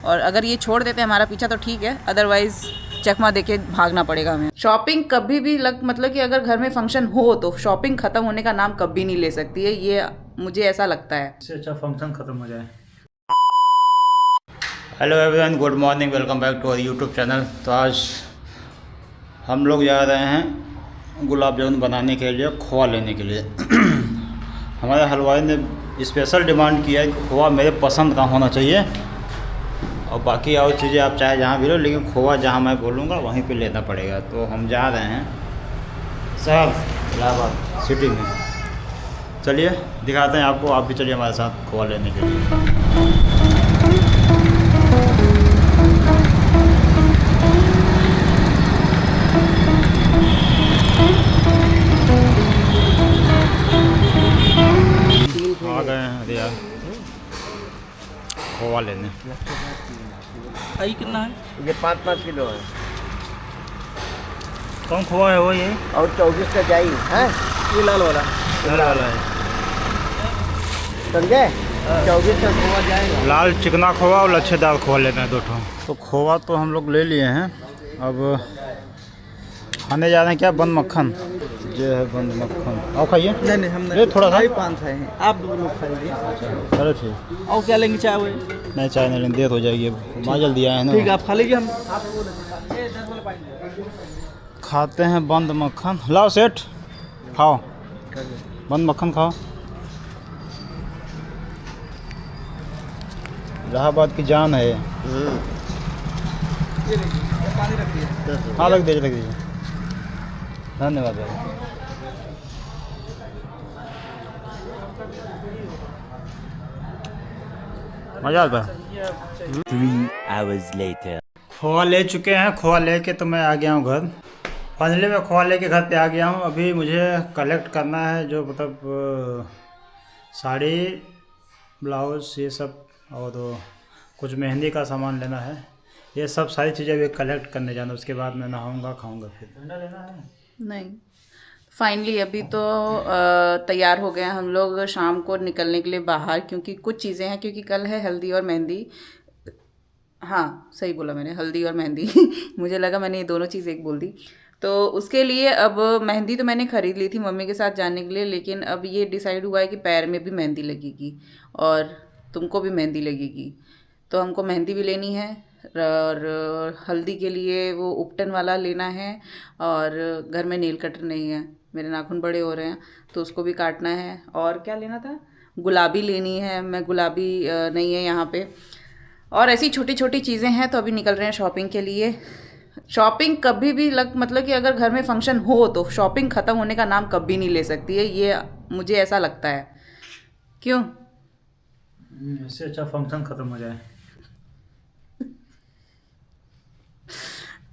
और अगर ये छोड़ देते हमारा पीछा तो ठीक है, अदरवाइज चकमा देके भागना पड़ेगा हमें। शॉपिंग कभी भी मतलब कि अगर घर में फंक्शन हो तो शॉपिंग खत्म होने का नाम कभी नहीं ले सकती है, ये मुझे ऐसा लगता है। इससे अच्छा फंक्शन खत्म हो जाए। Hello everyone, good morning, welcome back to our YouTube channel. तो आज हम लोग जा रहे हैं गुलाब जामुन बनाने के लिए, खोआ लेने के लिए। हमारे हलवाई ने स्पेशल डिमांड किया है कि खोआ मेरे पसंद का होना चाहिए, और बाकी और चीज़ें आप चाहे जहाँ भी लो, लेकिन खोआ जहाँ मैं बोलूँगा वहीं पे लेना पड़ेगा। तो हम जा रहे हैं शहर इलाहाबाद सिटी में। चलिए दिखाते हैं आपको, आप भी चलिए हमारे साथ खोआ लेने के लिए। आ गए हैं अरे यार खोआ लेने। आई कितना है? ये 5-5 किलो है कौन खोआ है वो ये? और 24 का चाहिए है। ये लाल वाला लाल है, समझे? 24 का खोआ जाएगा। लाल चिकना खोआ और लच्छेदार खोआ लेना है, दो ठो। तो खोआ तो हम लोग ले लिए हैं, अब खाने जा रहे हैं क्या, बंद मक्खन। ये है बंद मक्खन, आओ खाइए। नहीं हम ये थोड़ा सा ही 5 हैं, आप 2 लोग खाइए। चलो ठीक। और क्या लेंगे, चाय हुए? नहीं चाय नहीं लेंगे, देर हो जाएगी, अब माँ जल्दी आए हैं ना। ठीक है, आप खा लीजिए। हम खाते हैं बंद मक्खन। लाओ सेठ, खाओ बंद मक्खन खाओ। इलाहाबाद की जान है ये। पानी रख दिए। हाँ रख दीजिए धन्यवाद भाई। मजा आता है। 3 hours later. खोआ ले चुके हैं, खोआ लेके तो मैं आ गया हूँ घर। फाइनली मैं खोआ लेके घर पे आ गया हूँ। अभी मुझे कलेक्ट करना है जो मतलब साड़ी, ब्लाउज, ये सब, और कुछ मेहंदी का सामान लेना है। ये सब सारी चीज़ें अभी कलेक्ट करने जाना, उसके बाद मैं नहाऊंगा, खाऊंगा, फिर ठंडा लेना है। नहीं, फाइनली अभी तो तैयार हो गए हैं हम लोग शाम को निकलने के लिए बाहर, क्योंकि कुछ चीज़ें हैं, क्योंकि कल है हल्दी और मेहंदी। हाँ सही बोला मैंने, हल्दी और मेहंदी। मुझे लगा मैंने ये दोनों चीज़ एक बोल दी। तो उसके लिए अब मेहंदी तो मैंने ख़रीद ली थी मम्मी के साथ जाने के लिए, लेकिन अब ये डिसाइड हुआ है कि पैर में भी मेहंदी लगेगी और तुमको भी मेहंदी लगेगी। तो हमको मेहंदी भी लेनी है, और हल्दी के लिए वो उपटन वाला लेना है, और घर में नेल कटर नहीं है, मेरे नाखून बड़े हो रहे हैं तो उसको भी काटना है। और क्या लेना था, गुलाबी लेनी है, मैं गुलाबी नहीं है यहाँ पे। और ऐसी छोटी छोटी चीज़ें हैं, तो अभी निकल रहे हैं शॉपिंग के लिए। शॉपिंग कभी भी मतलब कि अगर घर में फंक्शन हो तो शॉपिंग ख़त्म होने का नाम कभी नहीं ले सकती है, ये मुझे ऐसा लगता है। क्यों? इससे अच्छा फंक्शन खत्म हो जाए।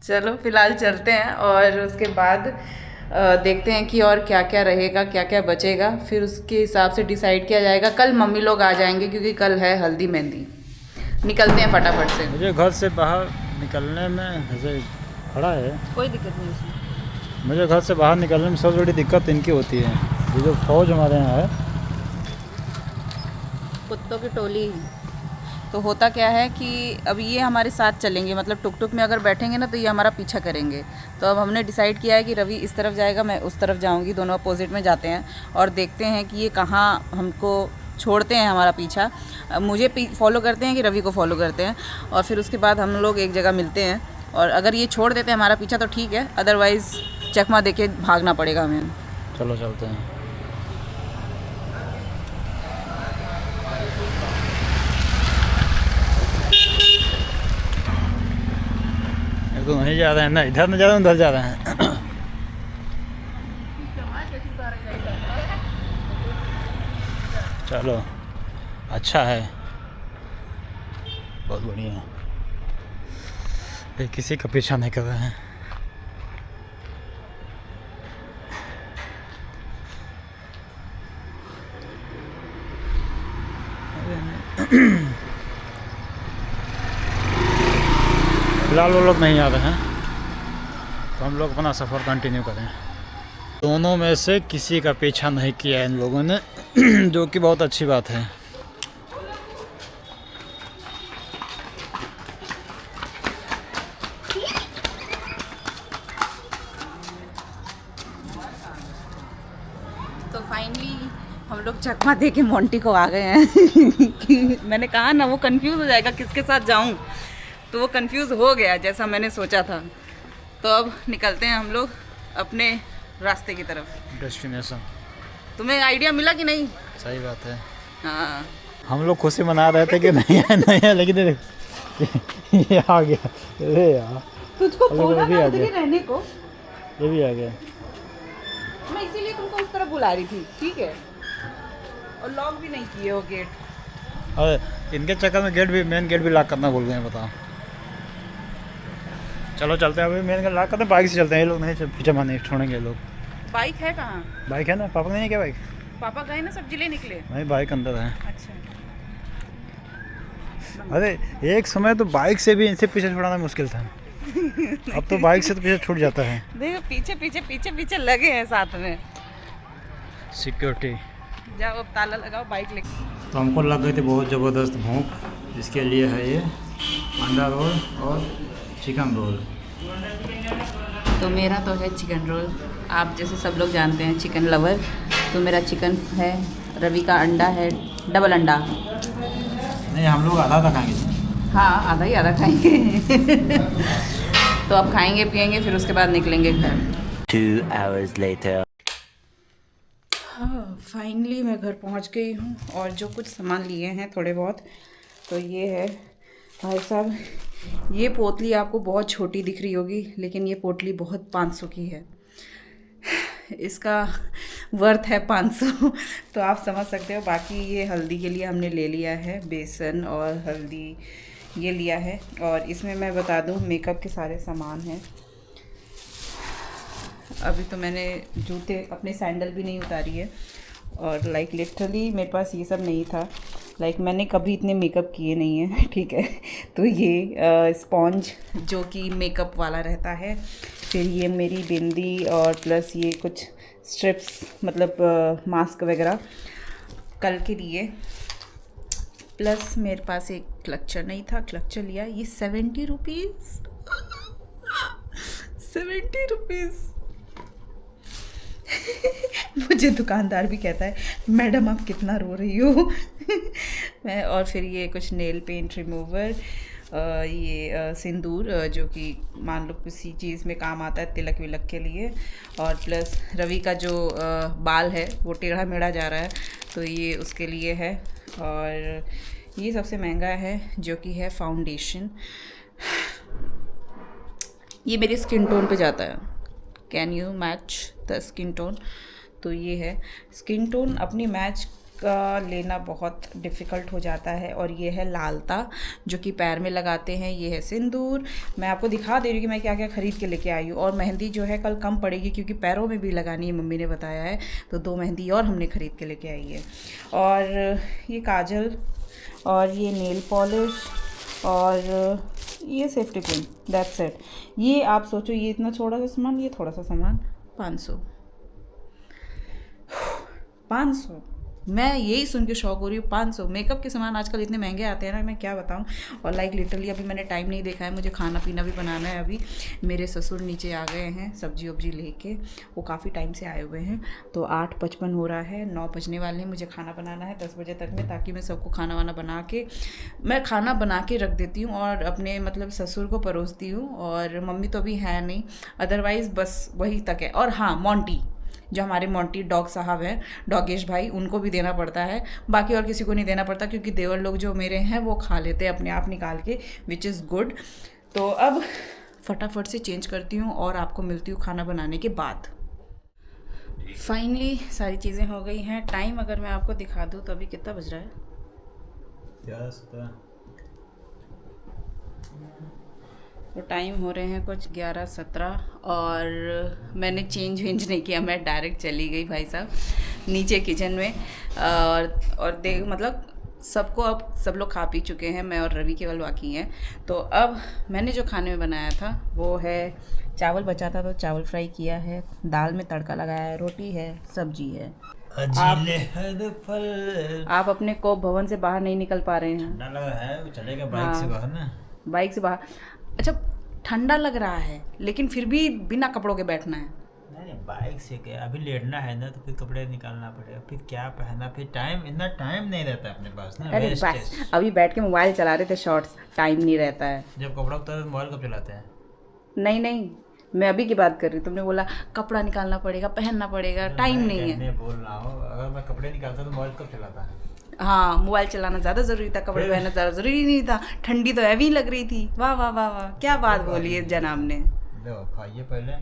चलो फिलहाल चलते हैं, और उसके बाद देखते हैं कि और क्या क्या रहेगा, क्या क्या बचेगा, फिर उसके हिसाब से डिसाइड किया जाएगा। कल मम्मी लोग आ जाएंगे क्योंकि कल है हल्दी मेहंदी। निकलते हैं फटाफट से। मुझे घर से बाहर निकलने में ऐसे खड़ा है, कोई दिक्कत नहीं उसमें। मुझे घर से बाहर निकलने में सबसे बड़ी दिक्कत इनकी होती है। ये जो फौज हमारे यहाँ है, कुत्तों की टोली। तो होता क्या है कि अब ये हमारे साथ चलेंगे, मतलब टुक टुक में अगर बैठेंगे ना तो ये हमारा पीछा करेंगे। तो अब हमने डिसाइड किया है कि रवि इस तरफ जाएगा, मैं उस तरफ जाऊंगी, दोनों अपोजिट में जाते हैं और देखते हैं कि ये कहाँ हमको छोड़ते हैं हमारा पीछा। मुझे फॉलो करते हैं कि रवि को फॉलो करते हैं, और फिर उसके बाद हम लोग एक जगह मिलते हैं। और अगर ये छोड़ देते हैं हमारा पीछा तो ठीक है, अदरवाइज़ चकमा देके भागना पड़ेगा हमें। चलो चलते हैं। तो नहीं जा रहे हैं ना, इधर नहीं जा रहे हैं, उधर जा रहे हैं। चलो अच्छा है, बहुत बढ़िया है। ये किसी का पीछा नहीं कर रहे हैं। फिलहाल वो लोग नहीं आ रहे हैं, तो हम लोग अपना सफ़र कंटिन्यू करें। दोनों में से किसी का पीछा नहीं किया इन लोगों ने, जो कि बहुत अच्छी बात है। लोग चकमा दे के मोंटी को आ गए हैं कि मैंने कहा ना वो कंफ्यूज हो जाएगा किसके साथ जाऊं, तो वो कंफ्यूज हो गया जैसा मैंने सोचा था। तो अब निकलते हैं हम लोग अपने रास्ते की तरफ। डेस्टिनेशन। तुम्हें आइडिया मिला कि नहीं? सही बात है। हाँ, हम लोग खुशी मना रहे थे कि नहीं है लेकिन ये आ गया। अरे यार तुझको अरे बोला वो भी ना आ उधर ही गया। रहने को, ये भी आ गया। मैं इसीलिए तुमको उस तरफ बुला रही थी, ठीक है? और लॉक भी नहीं किए हो गेट। और इनके चक्कर में गेट भी, मेन गेट भी लॉक करना भूल गए हैं, बताओ। चलो चलते हैं, अभी मेन गेट लॉक करते हैं, बाइक से चलते हैं। ये लोग नहीं पीछे नहीं छोड़ेंगे लोग। बाइक है कहाँ? बाइक है ना, पापा नहीं है क्या बाइक? पापा गए ना सब्जी ले निकले। नहीं, बाइक अंदर है। अच्छा, अरे एक समय तो बाइक से भी इनसे पीछे छुड़ाना मुश्किल था। अब तो बाइक से तो पीछे छूट जाता है। देखो पीछे पीछे पीछे पीछे लगे हैं साथ में। सिक्योरिटी। जाओ अब ताला लगाओ, बाइक लेके। तो हमको लग गई थी बहुत ज़बरदस्त भूख। इसके लिए है ये अंडा रोल और चिकन रोल। तो मेरा तो है चिकन रोल, आप जैसे सब लोग जानते हैं चिकन लवर। तो मेरा चिकन है, रवि का अंडा है, डबल अंडा। नहीं, हम लोग आधा आधा खाएंगे। हाँ, आधा ही आधा खाएंगे। तो अब खाएंगे पिएंगे फिर उसके बाद निकलेंगे घर। 2 hours later. हाँ, फाइनली मैं घर पहुंच गई हूँ और जो कुछ सामान लिए हैं थोड़े बहुत, तो ये है भाई साहब, ये पोटली आपको बहुत छोटी दिख रही होगी लेकिन ये पोटली बहुत 500 की है। इसका वर्थ है 500। तो आप समझ सकते हो। बाकी ये हल्दी के लिए हमने ले लिया है बेसन और हल्दी, ये लिया है। और इसमें मैं बता दूं मेकअप के सारे सामान हैं। अभी तो मैंने जूते, अपने सैंडल भी नहीं उतारी है। और लाइक लिटरली मेरे पास ये सब नहीं था। लाइक मैंने कभी इतने मेकअप किए नहीं हैं, ठीक है। तो ये स्पॉन्ज जो कि मेकअप वाला रहता है, फिर ये मेरी बिंदी और प्लस ये कुछ स्ट्रिप्स, मतलब मास्क वगैरह कल के लिए। प्लस मेरे पास एक क्लचर नहीं था, क्लचर लिया। ये 70 रुपीज़ 70 रुपीज़। मुझे दुकानदार भी कहता है मैडम आप कितना रो रही हो। मैं, और फिर ये कुछ नेल पेंट रिमूवर, ये सिंदूर जो कि मान लो किसी चीज़ में काम आता है, तिलक विलक के लिए। और प्लस रवि का जो बाल है वो टेढ़ा मेढ़ा जा रहा है, तो ये उसके लिए है। और ये सबसे महंगा है जो कि है फाउंडेशन। ये मेरी स्किन टोन पे जाता है। Can you match the skin tone? तो ये है स्किन टोन, अपनी मैच का लेना बहुत डिफ़िकल्ट हो जाता है। और ये है लालता जो कि पैर में लगाते हैं। ये है सिंदूर। मैं आपको दिखा दे रही हूँ कि मैं क्या क्या ख़रीद के लेके आई हूँ। और मेहंदी जो है कल कम पड़ेगी क्योंकि पैरों में भी लगानी है, मम्मी ने बताया है। तो 2 मेहंदी और हमने ख़रीद के लेके आई है। और ये काजल और ये नेल पॉलिश और ये सेफ्टी पिन, दैट्स इट। ये आप सोचो ये इतना थोड़ा सा सामान, ये थोड़ा सा सामान 500। मैं यही सुन के शौक हो रही हूँ। 500 मेकअप के सामान आजकल इतने महंगे आते हैं ना, मैं क्या बताऊँ। और लाइक लिटरली अभी मैंने टाइम नहीं देखा है, मुझे खाना पीना भी बनाना है। अभी मेरे ससुर नीचे आ गए हैं सब्जी वब्जी लेके, वो काफ़ी टाइम से आए हुए हैं। तो 8:55 हो रहा है, 9 बजने वाले हैं। मुझे खाना बनाना है 10 बजे तक में, ताकि मैं सबको खाना वाना बना के, मैं खाना बना के रख देती हूँ और अपने मतलब ससुर को परोसती हूँ। और मम्मी तो अभी है नहीं, अदरवाइज़ बस वही तक है। और हाँ, मोंटी, जो हमारे मोंटी डॉग साहब हैं, डॉगेश भाई, उनको भी देना पड़ता है। बाकी और किसी को नहीं देना पड़ता क्योंकि देवर लोग जो मेरे हैं वो खा लेते हैं अपने आप निकाल के, विच इज़ गुड। तो अब फटाफट से चेंज करती हूँ और आपको मिलती हूँ खाना बनाने के बाद। फाइनली सारी चीज़ें हो गई हैं। टाइम अगर मैं आपको दिखा दूँ तो अभी कितना बज रहा है? 11:17। तो टाइम हो रहे हैं कुछ 11:17 और मैंने चेंज वेंज नहीं किया, मैं डायरेक्ट चली गई भाई साहब नीचे किचन में। और देख मतलब सबको, अब सब लोग खा पी चुके हैं, मैं और रवि केवल बाकी हैं। तो अब मैंने जो खाने में बनाया था वो है, चावल बचा था तो चावल फ्राई किया है, दाल में तड़का लगाया है, रोटी है, सब्जी है। आप अपने कोप भवन से बाहर नहीं निकल पा रहे हैं। ठंडा लगा है, वो चलेगा बाइक से बाहर ना। बाइक से बाहर, अच्छा ठंडा लग रहा है लेकिन फिर भी बिना कपड़ों के बैठना है। नहीं अरे बाइक से क्या, अभी लेटना है ना तो फिर कपड़े निकालना पड़ेगा, फिर क्या पहनना, फिर टाइम, इतना टाइम नहीं रहता अपने पास ना, अरे वेस्ट बस है। अभी बैठ के मोबाइल चला रहे थे शॉर्ट्स, टाइम नहीं रहता है। जब कपड़ा उतारे तो मोबाइल कब चलाते हैं? नहीं नहीं, मैं अभी की बात कर रही हूँ। तुमने बोला कपड़ा निकालना पड़ेगा, पहनना पड़ेगा, टाइम मैं नहीं है। कहने बोल रहा हूँ, अगर मैं कपड़े निकालता तो मोबाइल कब चलाता है? हाँ, मोबाइल चलाना ज़्यादा ज़रूरी था, कपड़े पहनना ज़्यादा ज़रूरी नहीं था। ठंडी तो हैवी लग रही थी। वाह वाह वाह वाह, क्या बात बोली है जनाब ने। देखो खाइए पहले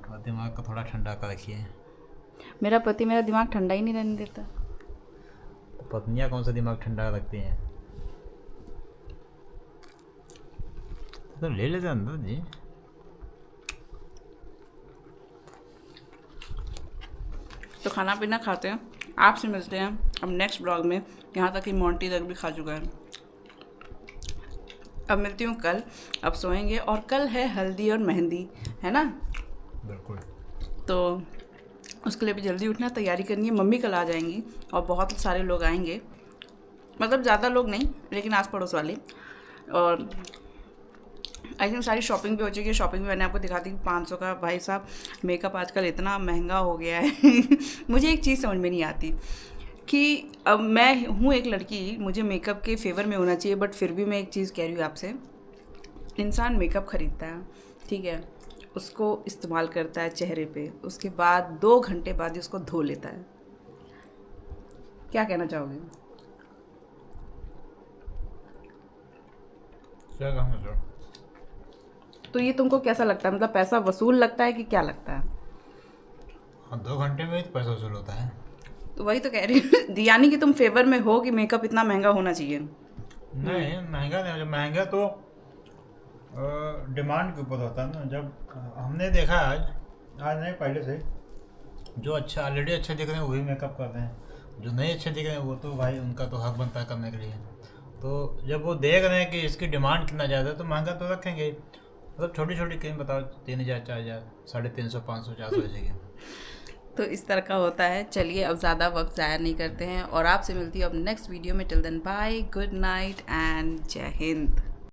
और दिमाग को थोड़ा ठंडा कर रखिए। मेरा पति मेरा दिमाग ठंडा ही नहीं रहने देता। तो पत्नियाँ कौन सा दिमाग ठंडा रखती हैं? तो ले लेते अंदर जी। तो खाना पीना खाते हैं, आपसे मिलते हैं अब नेक्स्ट ब्लॉग में। यहाँ तक कि मोंटी तक भी खा चुका है। अब मिलती हूँ कल। अब सोएंगे और कल है हल्दी और मेहंदी, है ना? बिल्कुल। तो उसके लिए भी जल्दी उठना, तैयारी करनी है। मम्मी कल आ जाएंगी और बहुत सारे लोग आएंगे, मतलब ज़्यादा लोग नहीं लेकिन आस पड़ोस वाले। और आई थिंक सारी शॉपिंग भी हो चुकी है। शॉपिंग भी मैंने आपको दिखा दी 500 का। भाई साहब मेकअप आजकल इतना महंगा हो गया है मुझे एक चीज़ समझ में नहीं आती कि अब मैं हूँ एक लड़की, मुझे मेकअप के फेवर में होना चाहिए, बट फिर भी मैं एक चीज़ कह रही हूँ आपसे। इंसान मेकअप ख़रीदता है, ठीक है, उसको इस्तेमाल करता है चेहरे पे, उसके बाद 2 घंटे बाद ही उसको धो लेता है। क्या कहना चाहोगे? क्या कहना चाहो? तो ये तुमको कैसा लगता है, मतलब पैसा वसूल लगता है कि क्या लगता है? हाँ, 2 घंटे में ही तो पैसा वसूल होता है। तो वही तो कह रही हूँ यानी कि तुम फेवर में हो कि मेकअप इतना महंगा होना चाहिए। नहीं, महंगा नहीं, जब महंगा तो डिमांड के ऊपर होता है ना। जब हमने देखा आज नहीं पहले से, जो अच्छा ऑलरेडी अच्छे दिख रहे हैं वही मेकअप करते हैं, जो नहीं अच्छे दिख रहे हैं वो तो भाई उनका तो हक बनता है करने के लिए। तो जब वो देख रहे हैं कि इसकी डिमांड कितना ज़्यादा है तो महंगा तो रखेंगे। मतलब छोटी छोटी क्रीम बताओ 3000, 4000, 350, 500, 400 ऐसे की। तो इस तरह का होता है। चलिए अब ज़्यादा वक्त ज़ाया नहीं करते हैं और आपसे मिलती हूँ अब नेक्स्ट वीडियो में। Till then bye, good night and जय हिंद।